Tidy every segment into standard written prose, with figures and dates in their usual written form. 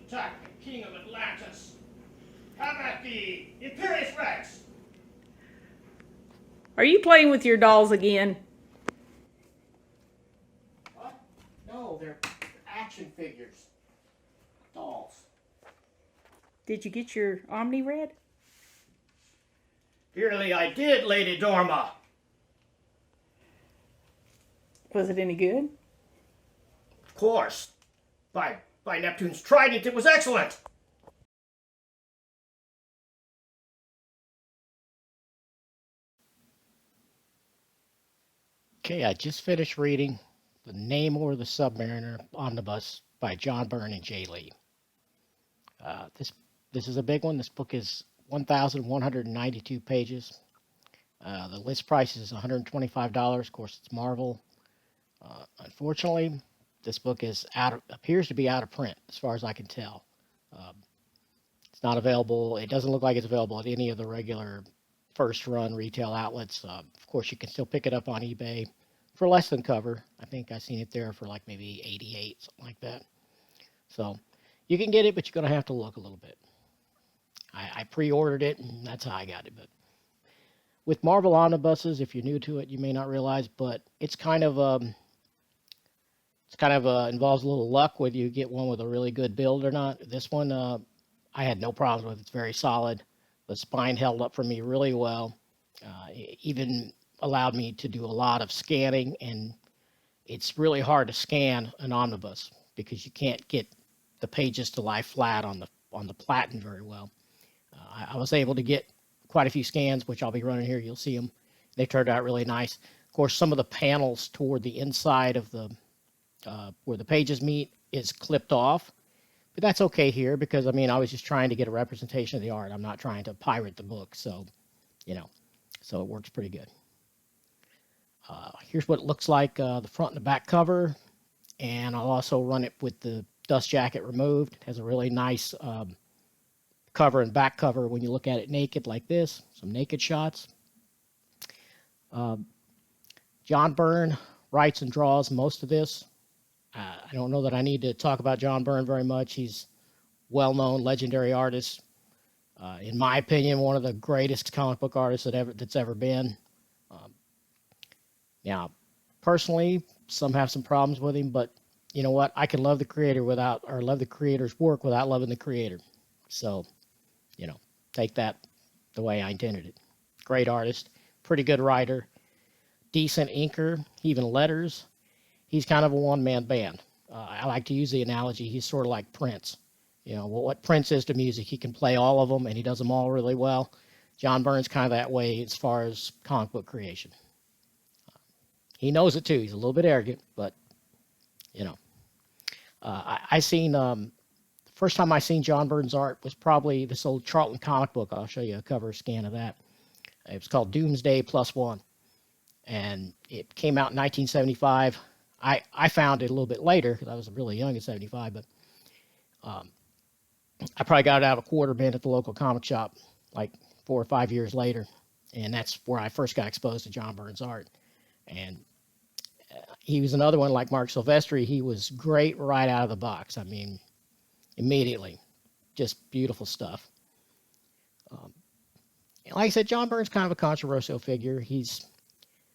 attack the king of Atlantis. Have at thee, Imperious Rex! Are you playing with your dolls again? What? No, they're action figures. Dolls. Did you get your Omni read? Dearly I did, Lady Dorma. Was it any good? Of course. By Neptune's trident, it was excellent. Okay, I just finished reading The Namor the Submariner Omnibus by John Byrne Jae Lee. This is a big one. This book is 1,192 pages. The list price is $125. Of course, it's Marvel. Unfortunately, this book appears to be out of print, as far as I can tell. It's not available. It doesn't look like it's available at any of the regular first-run retail outlets. Of course, you can still pick it up on eBay for less than cover. I think I've seen it there for like maybe $88, something like that. So you can get it, but you're going to have to look a little bit. I pre-ordered it, and that's how I got it. But with Marvel Omnibuses, if you're new to it, you may not realize, but it's kind of involves a little luck whether you get one with a really good build or not. This one, I had no problems with. It's very solid. The spine held up for me really well. It even allowed me to do a lot of scanning, and it's really hard to scan an omnibus because you can't get the pages to lie flat on the platen very well. I was able to get quite a few scans, which I'll be running here. You'll see them. They turned out really nice. Of course, some of the panels toward the inside of the where the pages meet is clipped off, but that's okay here because, I mean, I was just trying to get a representation of the art. I'm not trying to pirate the book, so, so it works pretty good. Here's what it looks like, the front and the back cover, and I'll also run it with the dust jacket removed. It has a really nice cover and back cover when you look at it naked like this, some naked shots. John Byrne writes and draws most of this. I don't know that I need to talk about John Byrne very much. He's well-known, legendary artist. In my opinion, one of the greatest comic book artists that's ever been. Now, personally, some have some problems with him, but you know what? I can love the creator love the creator's work without loving the creator. So, take that the way I intended it. Great artist, pretty good writer, decent inker, even letters. He's kind of a one-man band. I like to use the analogy, he's sort of like Prince. What Prince is to music, he can play all of them, and he does them all really well. John Byrne's kind of that way as far as comic book creation. He knows it too. He's a little bit arrogant, but, the first time I seen John Byrne's art was probably this old Charlton comic book. I'll show you a cover scan of that. It was called Doomsday +1, and it came out in 1975. I found it a little bit later because I was really young in 75, but I probably got it out of a quarter bin at the local comic shop like 4 or 5 years later, and that's where I first got exposed to John Byrne's art. And he was another one like Mark Silvestri. He was great right out of the box. I mean, immediately, just beautiful stuff. Like I said, John Byrne's kind of a controversial figure.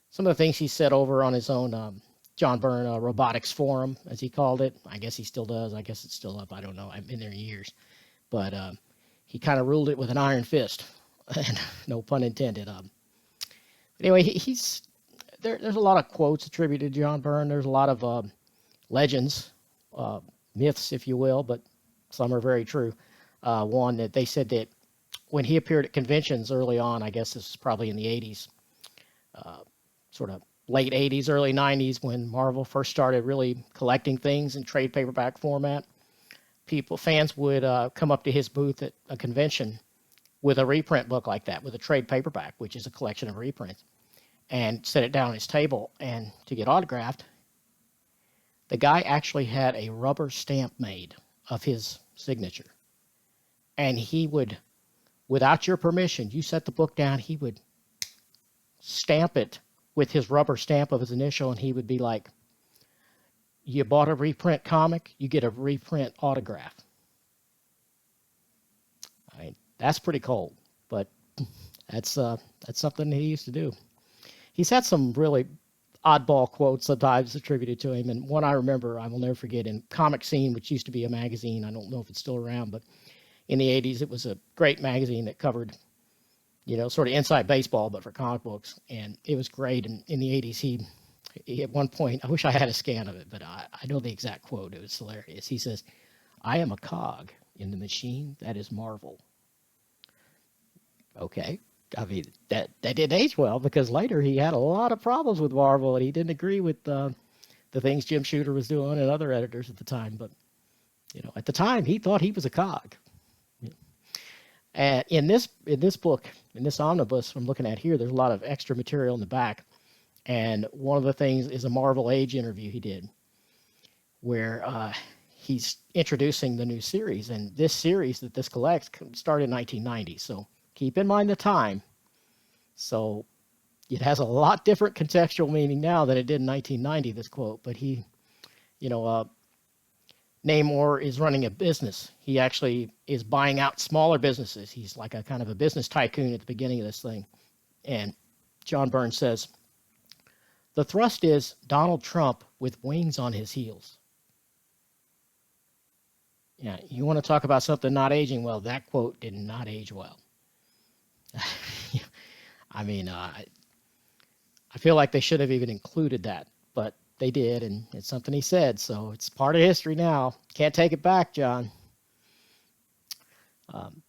Some of the things he said over on his own John Byrne Robotics Forum, as he called it. I guess he still does. I guess it's still up. I don't know. I've been there years. But he kind of ruled it with an iron fist. No pun intended. Anyway, there's a lot of quotes attributed to John Byrne. There's a lot of legends, myths, if you will, but some are very true. One that they said that when he appeared at conventions early on, I guess this is probably in the 80s, sort of late 80s, early 90s, when Marvel first started really collecting things in trade paperback format, fans would come up to his booth at a convention with a reprint book like that, with a trade paperback, which is a collection of reprints, and set it down on his table and to get autographed. The guy actually had a rubber stamp made of his signature. And he would, without your permission, you set the book down, he would stamp it with his rubber stamp of his initial, and he would be like, you bought a reprint comic, you get a reprint autograph. That's pretty cold, but that's something he used to do. He's had some really oddball quotes sometimes attributed to him, and one I remember I will never forget in Comic Scene, which used to be a magazine. I don't know if it's still around, but in the 80s it was a great magazine that covered, sort of inside baseball, but for comic books, and it was great. And in the 80s, he at one point, I wish I had a scan of it, but I know the exact quote. It was hilarious. He says, "I am a cog in the machine that is Marvel." Okay. I mean, that didn't age well, because later he had a lot of problems with Marvel, and he didn't agree with the things Jim Shooter was doing and other editors at the time. But, at the time, he thought he was a cog. And in this book, in this omnibus I'm looking at here, there's a lot of extra material in the back. And one of the things is a Marvel Age interview he did, where he's introducing the new series. And this series that this collects started in 1990. So keep in mind the time. So it has a lot different contextual meaning now than it did in 1990, this quote. But Namor is running a business. He actually is buying out smaller businesses. He's like a kind of a business tycoon at the beginning of this thing. And John Byrne says, "The thrust is Donald Trump with wings on his heels." Yeah, you want to talk about something not aging well? That quote did not age well. I mean, I feel like they should have even included that, but they did, and it's something he said, so it's part of history now. Can't take it back, John.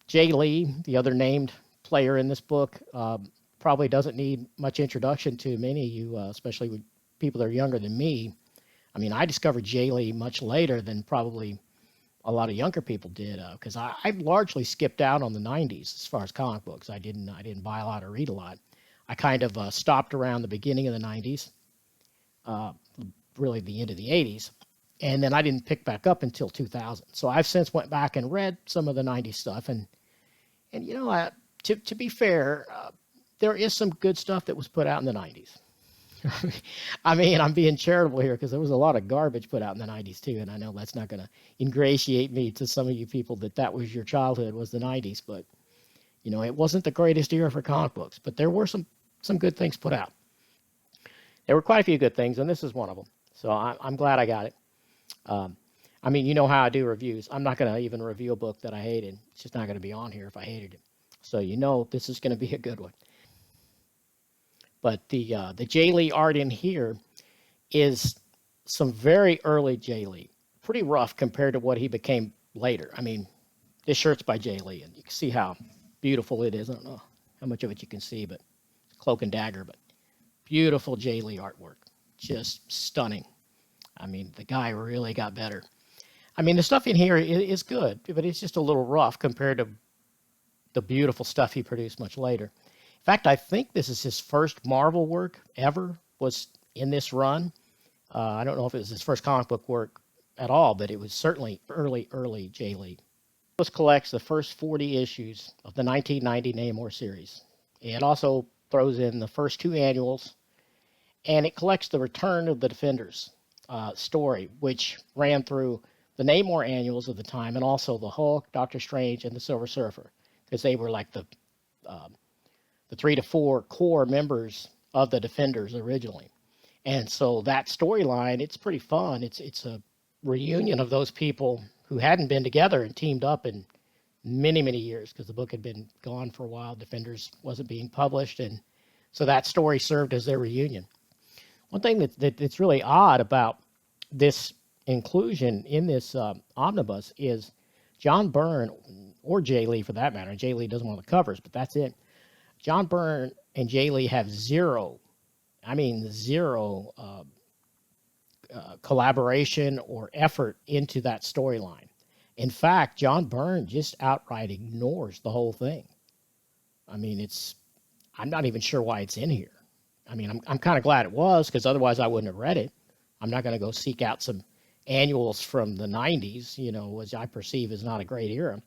Jae Lee, the other named player in this book, probably doesn't need much introduction to many of you, especially with people that are younger than me. I mean, I discovered Jae Lee much later than probably a lot of younger people did, because I largely skipped out on the 90s as far as comic books. I didn't buy a lot or read a lot. I kind of stopped around the beginning of the 90s, really the end of the 80s, and then I didn't pick back up until 2000. So I've since went back and read some of the 90s stuff, and to be fair, there is some good stuff that was put out in the 90s. I mean, I'm being charitable here because there was a lot of garbage put out in the 90s too, and I know that's not going to ingratiate me to some of you people that was your childhood, was the 90s, but it wasn't the greatest era for comic books, but there were some good things put out. There were quite a few good things, and this is one of them. So I'm glad I got it. I mean, you know how I do reviews. I'm not going to even review a book that I hated. It's just not going to be on here if I hated it. So this is going to be a good one. But the Jae Lee art in here is some very early Jae Lee. Pretty rough compared to what he became later. I mean, this shirt's by Jae Lee, and you can see how beautiful it is. I don't know how much of it you can see, but Cloak and Dagger, but beautiful Jae Lee artwork. Just stunning. I mean, the guy really got better. I mean, the stuff in here is good, but it's just a little rough compared to the beautiful stuff he produced much later. In fact, I think this is his first Marvel work ever, was in this run. I don't know if it was his first comic book work at all, but it was certainly early Jae Lee. This collects the first 40 issues of the 1990 Namor series. It also throws in the first 2 annuals, and it collects the Return of the Defenders story, which ran through the Namor annuals of the time, and also the Hulk, Doctor Strange, and the Silver Surfer, because they were like the 3 to 4 core members of the Defenders originally. And so that storyline, it's pretty fun. It's a reunion of those people who hadn't been together and teamed up in many, many years, because the book had been gone for a while. Defenders wasn't being published, and so that story served as their reunion. One thing that's really odd about this inclusion in this omnibus is John Byrne, or Jae Lee for that matter. Jae Lee doesn't want the covers, but that's it. John Byrne and Jae Lee have zero collaboration or effort into that storyline. In fact, John Byrne just outright ignores the whole thing. I mean, I'm not even sure why it's in here. I mean, I'm kind of glad it was, because otherwise I wouldn't have read it. I'm not going to go seek out some annuals from the 90s, which I perceive as not a great era.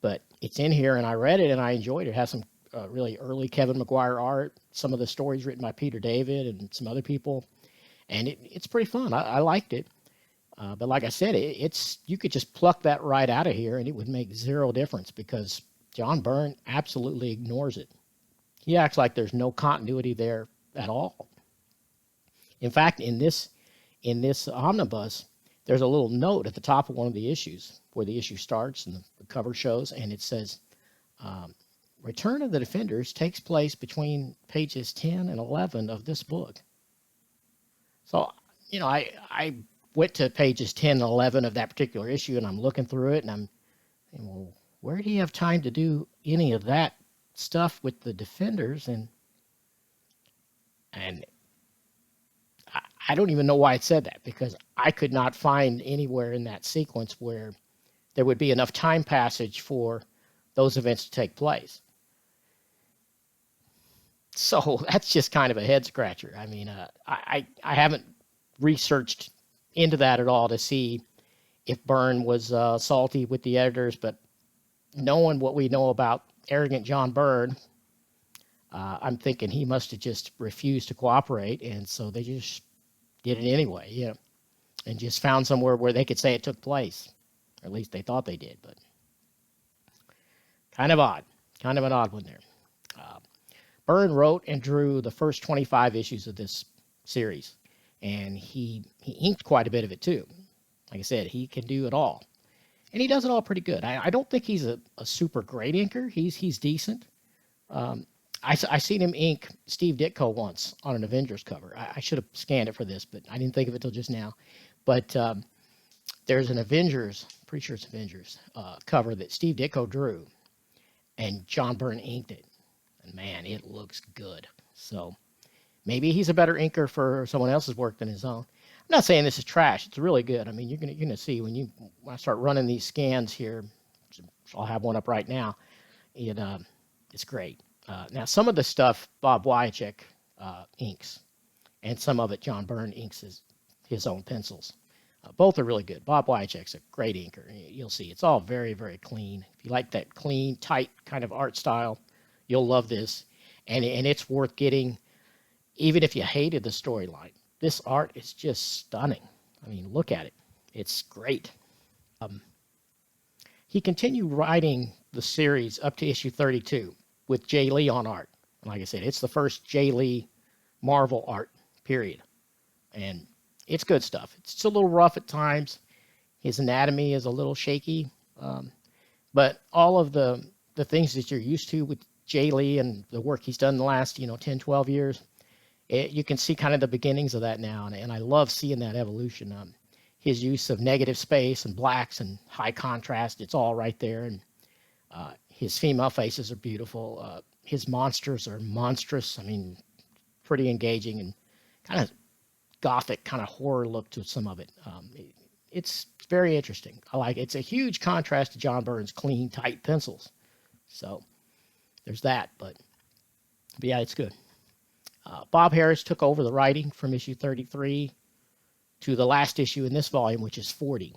But it's in here, and I read it, and I enjoyed it. It has some really early Kevin Maguire art, some of the stories written by Peter David and some other people, and it's pretty fun. I liked it. But like I said, you could just pluck that right out of here, and it would make zero difference, because John Byrne absolutely ignores it. He acts like there's no continuity there at all. In fact, in this omnibus, there's a little note at the top of one of the issues where the issue starts and the cover shows, and it says, um, Return of the Defenders takes place between pages 10 and 11 of this book. So, I went to pages 10 and 11 of that particular issue, and I'm looking through it, and I'm thinking, well, where do you have time to do any of that stuff with the Defenders? And I don't even know why it said that, because I could not find anywhere in that sequence where there would be enough time passage for those events to take place. So that's just kind of a head scratcher. I mean, I haven't researched into that at all to see if Byrne was salty with the editors, but knowing what we know about arrogant John Byrne, I'm thinking he must have just refused to cooperate, and so they just did it anyway, and just found somewhere where they could say it took place, or at least they thought they did. But kind of odd, kind of an odd one there. Byrne wrote and drew the first 25 issues of this series, and he inked quite a bit of it too. Like I said, he can do it all, and he does it all pretty good. I don't think he's a super great inker. He's decent. I seen him ink Steve Ditko once on an Avengers cover. I should have scanned it for this, but I didn't think of it till just now. But there's an Avengers, pretty sure it's Avengers, cover that Steve Ditko drew, and John Byrne inked it. And man, it looks good. So maybe he's a better inker for someone else's work than his own. I'm not saying this is trash. It's really good. I mean, you're gonna see when I start running these scans here. I'll have one up right now. It's great. Now, some of the stuff Bob Wyacek inks, and some of it John Byrne inks his own pencils. Both are really good. Bob Wyacek's a great inker. You'll see it's all very, very clean. If you like that clean, tight kind of art style, you'll love this. And it's worth getting, even if you hated the storyline. This art is just stunning. I mean, look at it. It's great. He continued writing the series up to issue 32 with Jae Lee on art. And like I said, it's the first Jae Lee Marvel art, period. And it's good stuff. It's a little rough at times. His anatomy is a little shaky. But all of the things that you're used to with Jae Lee and the work he's done in the last 10, 12 years, you can see kind of the beginnings of that now. And I love seeing that evolution. His use of negative space and blacks and high contrast, it's all right there. And his female faces are beautiful. His monsters are monstrous. I mean, pretty engaging and kind of gothic, kind of horror look to some of it. It's very interesting. I like it. It's a huge contrast to John Byrne's clean, tight pencils. So there's that. But yeah, it's good. Bob Harris took over the writing from issue 33 to the last issue in this volume, which is 40.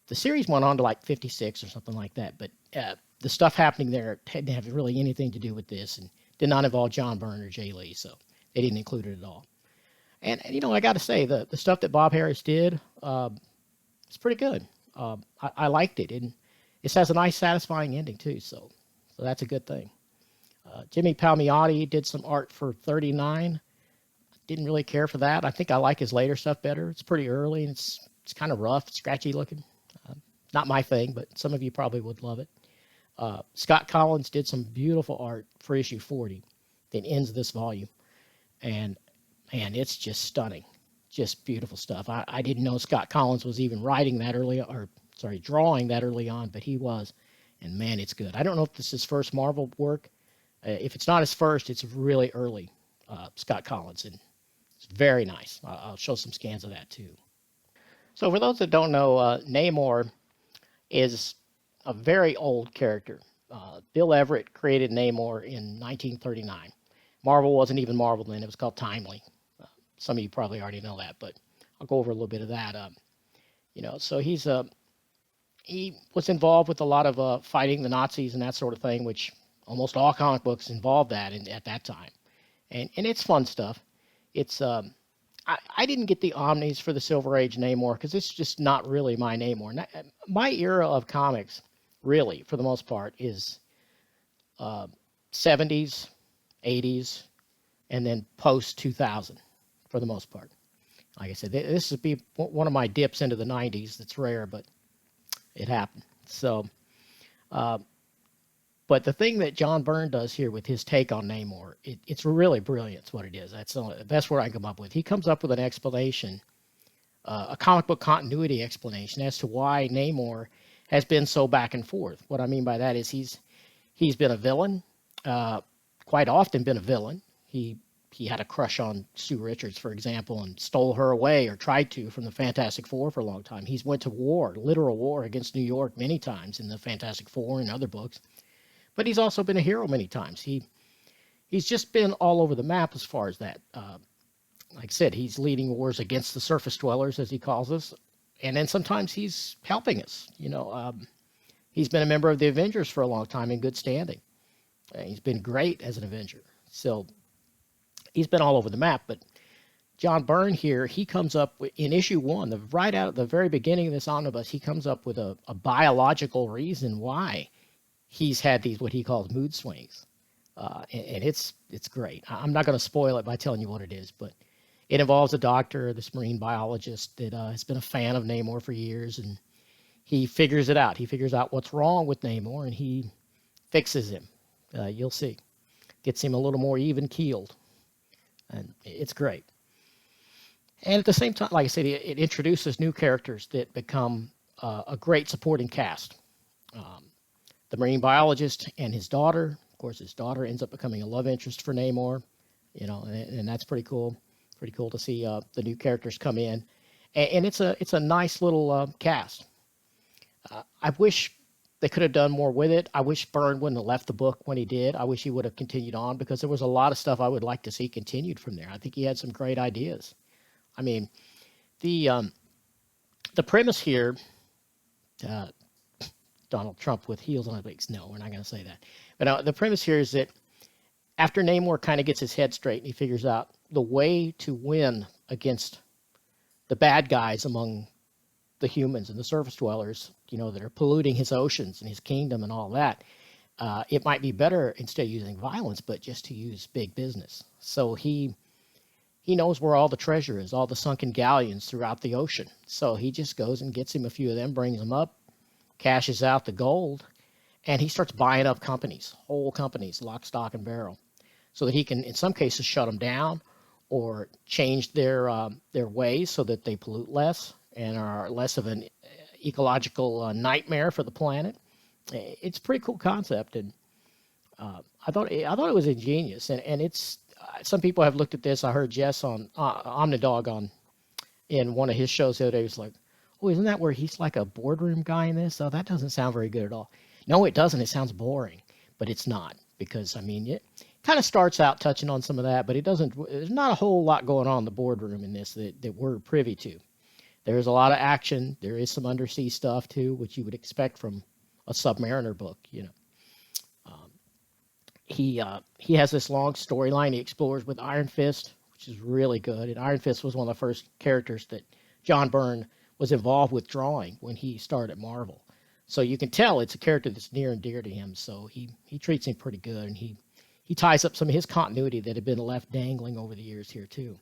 The series went on to like 56 or something like that, but the stuff happening there didn't have really anything to do with this and did not involve John Byrne or Jae Lee, so they didn't include it at all. And I got to say, the stuff that Bob Harris did, it's pretty good. I liked it, and it has a nice, satisfying ending too, so that's a good thing. Jimmy Palmiotti did some art for 39. Didn't really care for that. I think I like his later stuff better. It's pretty early, and it's kind of rough, scratchy looking. Not my thing, but some of you probably would love it. Scott Collins did some beautiful art for issue 40 that ends this volume. And man, it's just stunning. Just beautiful stuff. I didn't know Scott Collins was even drawing that early on, but he was. And man, it's good. I don't know if this is his first Marvel work. If it's not his first, it's really early Scott Collins. And it's very nice. I'll show some scans of that too. So for those that don't know, Namor is a very old character. Bill Everett created Namor in 1939. Marvel wasn't even Marvel then. It was called Timely. Some of you probably already know that, but I'll go over a little bit of that. So he was involved with a lot of fighting the Nazis and that sort of thing, which almost all comic books involved that at that time. And it's fun stuff. It's I didn't get the Omnis for the Silver Age Namor because it's just not really my Namor. My era of comics really, for the most part, is 70s, 80s, and then post 2000 for the most part. Like I said, this would be one of my dips into the 90s. That's rare, but it happened. So, uh, but the thing that John Byrne does here with his take on Namor, it's really brilliant. It's what it is. That's the best word I can come up with. He comes up with an explanation, a comic book continuity explanation as to why Namor has been so back and forth. What I mean by that is he's been a villain, quite often been a villain. He had a crush on Sue Richards, for example, and stole her away or tried to from the Fantastic Four for a long time. He's went to war, literal war against New York many times in the Fantastic Four and other books. But he's also been a hero many times. He's just been all over the map as far as that. Like I said, he's leading wars against the surface dwellers, as he calls us, and then sometimes he's helping us. He's been a member of the Avengers for a long time in good standing. He's been great as an Avenger. So he's been all over the map. But John Byrne here, he comes up with, in issue 1, right out at the very beginning of this omnibus, he comes up with a biological reason why he's had these what he calls mood swings, and it's great. I'm not going to spoil it by telling you what it is, but it involves a doctor, this marine biologist that has been a fan of Namor for years, and he figures it out. He figures out what's wrong with Namor, and he fixes him. You'll see, gets him a little more even keeled, and it's great. And at the same time, like I said, it introduces new characters that become a great supporting cast. The marine biologist and his daughter. Of course, his daughter ends up becoming a love interest for Namor, and that's pretty cool. Pretty cool to see the new characters come in, and it's a nice little cast. I wish they could have done more with it. I wish Byrne wouldn't have left the book when he did. I wish he would have continued on because there was a lot of stuff I would like to see continued from there. I think he had some great ideas. I mean, the premise here. Donald Trump with heels on his legs. No, we're not going to say that. But the premise here is that after Namor kind of gets his head straight and he figures out the way to win against the bad guys among the humans and the surface dwellers, that are polluting his oceans and his kingdom and all that, it might be better instead of using violence, but just to use big business. So he knows where all the treasure is, all the sunken galleons throughout the ocean. So he just goes and gets him a few of them, brings them up, cashes out the gold, and he starts buying up companies, whole companies, lock, stock, and barrel, so that he can, in some cases, shut them down or change their ways so that they pollute less and are less of an ecological nightmare for the planet. It's a pretty cool concept, and I thought it was ingenious. And it's some people have looked at this. I heard Jess on Omnidog in one of his shows the other day. He was like, "Oh, isn't that where he's like a boardroom guy in this? Oh, that doesn't sound very good at all." No, it doesn't. It sounds boring, but it's not, because I mean, it kind of starts out touching on some of that, but it doesn't. There's not a whole lot going on in the boardroom in this that we're privy to. There's a lot of action. There is some undersea stuff too, which you would expect from a Submariner book. He has this long storyline he explores with Iron Fist, which is really good. And Iron Fist was one of the first characters that John Byrne was involved with drawing when he started at Marvel. So you can tell it's a character that's near and dear to him. So he treats him pretty good, and he ties up some of his continuity that had been left dangling over the years here too.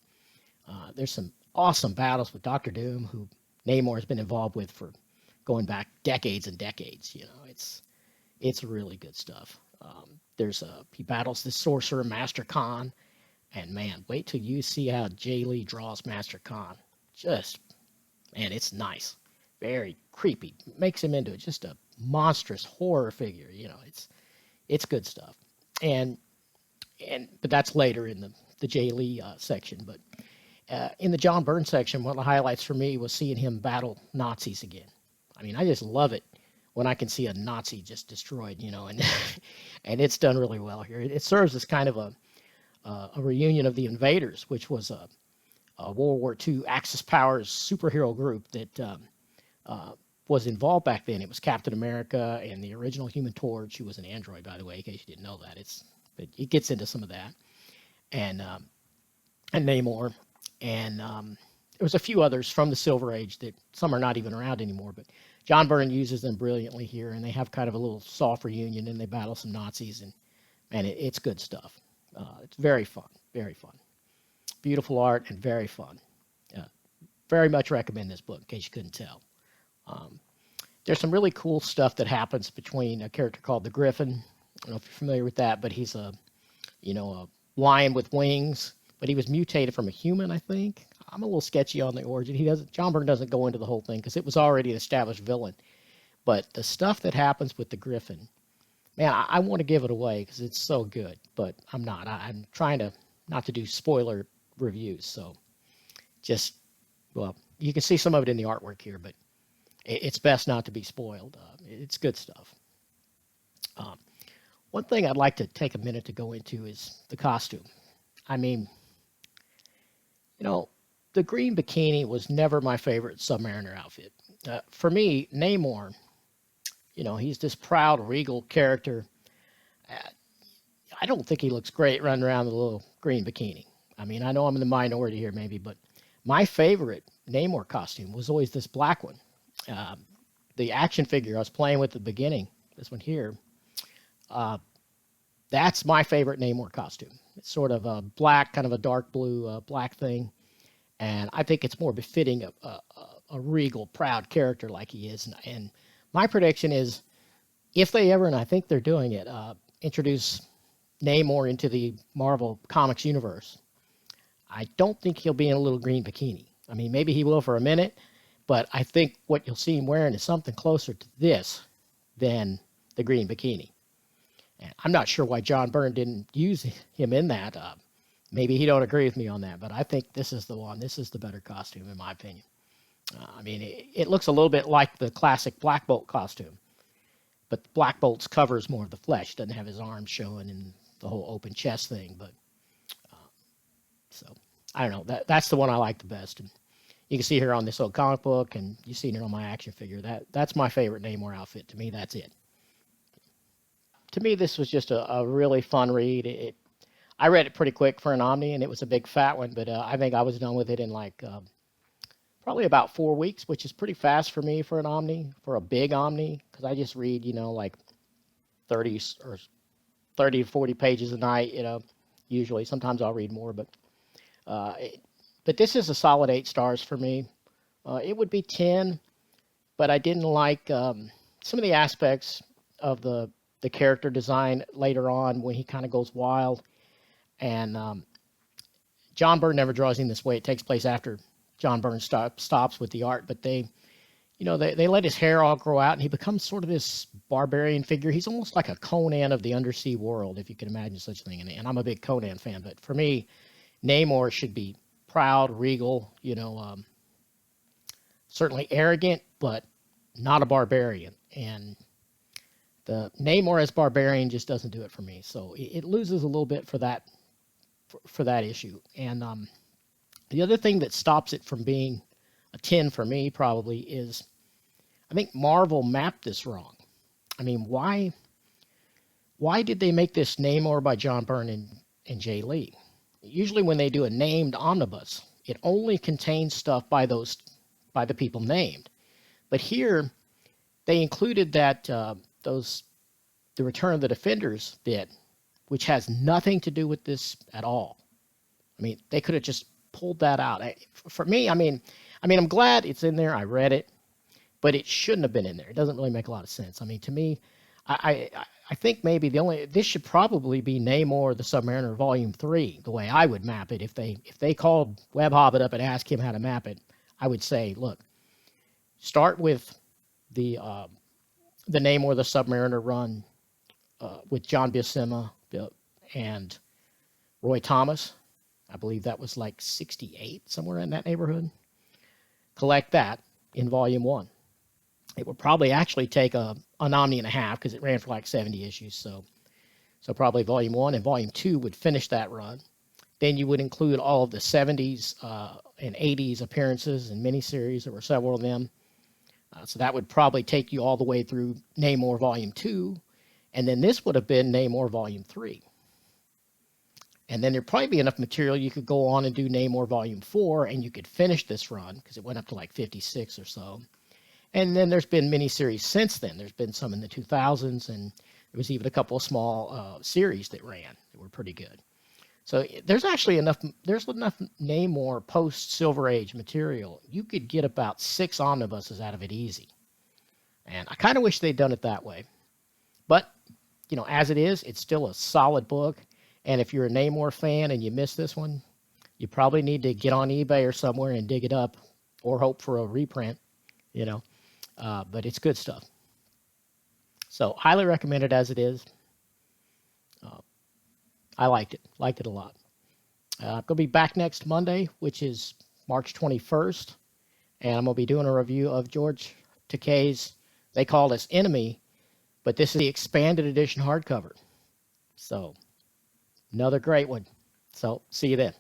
There's some awesome battles with Doctor Doom, who Namor has been involved with for going back decades and decades. It's really good stuff. He battles the sorcerer Master Khan, and man, wait till you see how Jae Lee draws Master Khan. Man, it's nice, very creepy. Makes him into just a monstrous horror figure. It's good stuff. But that's later in the Jae Lee section. But in the John Byrne section, one of the highlights for me was seeing him battle Nazis again. I mean, I just love it when I can see a Nazi just destroyed, and and it's done really well here. It serves as kind of a reunion of the Invaders, which was a World War II Axis powers superhero group that was involved back then. It was Captain America and the original Human Torch, who was an android, by the way, in case you didn't know that. But it gets into some of that, and Namor, and there was a few others from the Silver Age that some are not even around anymore. But John Byrne uses them brilliantly here, and they have kind of a little soft reunion, and they battle some Nazis, and man, it's good stuff. It's very fun, very fun. Beautiful art and very fun. Uh, very much recommend this book in case you couldn't tell. Um, there's some really cool stuff that happens between a character called the Griffin. I don't know if you're familiar with that, but he's a lion with wings, but he was mutated from a human, I think. I'm a little sketchy on the origin. John Byrne doesn't go into the whole thing because it was already an established villain. But the stuff that happens with the Griffin, man, I want to give it away because it's so good, but I'm not. I'm trying to not to do spoiler reviews, so just, well, you can see some of it in the artwork here, but it's best not to be spoiled. It's good stuff. Um, One thing I'd like to take a minute to go into is the costume. I mean, the green bikini was never my favorite Submariner outfit. For me, Namor, he's this proud, regal character. Uh, I don't think he looks great running around with a little green bikini. I mean, I know I'm in the minority here, maybe, but my favorite Namor costume was always this black one. The action figure I was playing with at the beginning, this one here, that's my favorite Namor costume. It's sort of a black, kind of a dark blue, black thing. And I think it's more befitting a regal, proud character like he is. And my prediction is if they ever, and I think they're doing it, introduce Namor into the Marvel Comics universe, I don't think he'll be in a little green bikini. I mean, maybe he will for a minute, but I think what you'll see him wearing is something closer to this than the green bikini. And I'm not sure why John Byrne didn't use him in that. Maybe he don't agree with me on that, but I think this is the one. This is the better costume, in my opinion. I mean, it looks a little bit like the classic Black Bolt costume, but Black Bolt's covers more of the flesh. Doesn't have his arms showing and the whole open chest thing. But so I don't know. That's the one I like the best. And you can see here on this old comic book, and you've seen it on my action figure. That's my favorite Namor outfit. To me, that's it. To me, this was just a really fun read. I read it pretty quick for an Omni, and it was a big fat one, but I think I was done with it in like probably about 4 weeks, which is pretty fast for me for an Omni, for a big Omni, because I just read, like 30 or 30 to 40 pages a night, usually. Sometimes I'll read more, but this is a solid 8 stars for me. It would be 10, but I didn't like some of the aspects of the character design later on when he kind of goes wild. And John Byrne never draws him this way. It takes place after John Byrne stops with the art, but they let his hair all grow out, and he becomes sort of this barbarian figure. He's almost like a Conan of the undersea world, if you can imagine such a thing. And I'm a big Conan fan, but for me, Namor should be proud, regal, certainly arrogant, but not a barbarian. And the Namor as barbarian just doesn't do it for me. So it loses a little bit for that issue. And the other thing that stops it from being a 10 for me probably is I think Marvel mapped this wrong. I mean, why did they make this Namor by John Byrne and Jae Lee? Usually when they do a named omnibus, it only contains stuff by the people named. But here they included that the Return of the Defenders bit, which has nothing to do with this at all. I mean, they could have just pulled that out. For me, I mean, I'm glad it's in there. I read it, but it shouldn't have been in there. It doesn't really make a lot of sense. I mean, to me, I think maybe this should probably be Namor the Submariner Volume 3, the way I would map it. If they called Web Hobbit up and asked him how to map it, I would say, look, start with the Namor the Submariner run with John Buscema and Roy Thomas. I believe that was like 68, somewhere in that neighborhood. Collect that in Volume 1. It would probably actually take an Omni and a half because it ran for like 70 issues. So probably Volume 1 and Volume 2 would finish that run. Then you would include all of the 70s and 80s appearances and miniseries. There were several of them. So that would probably take you all the way through Namor Volume 2. And then this would have been Namor Volume 3. And then there'd probably be enough material you could go on and do Namor Volume 4, and you could finish this run, because it went up to like 56 or so. And then there's been miniseries since then. There's been some in the 2000s, and there was even a couple of small series that ran that were pretty good. So there's actually enough Namor post Silver Age material. You could get about 6 omnibuses out of it easy. And I kind of wish they'd done it that way. But, as it is, it's still a solid book. And if you're a Namor fan and you missed this one, you probably need to get on eBay or somewhere and dig it up or hope for a reprint, but it's good stuff. So highly recommend it as it is. I liked it a lot. I'm going to be back next Monday, which is March 21st, and I'm going to be doing a review of George Takei's, they call this Enemy, but this is the expanded edition hardcover. So another great one. So see you then.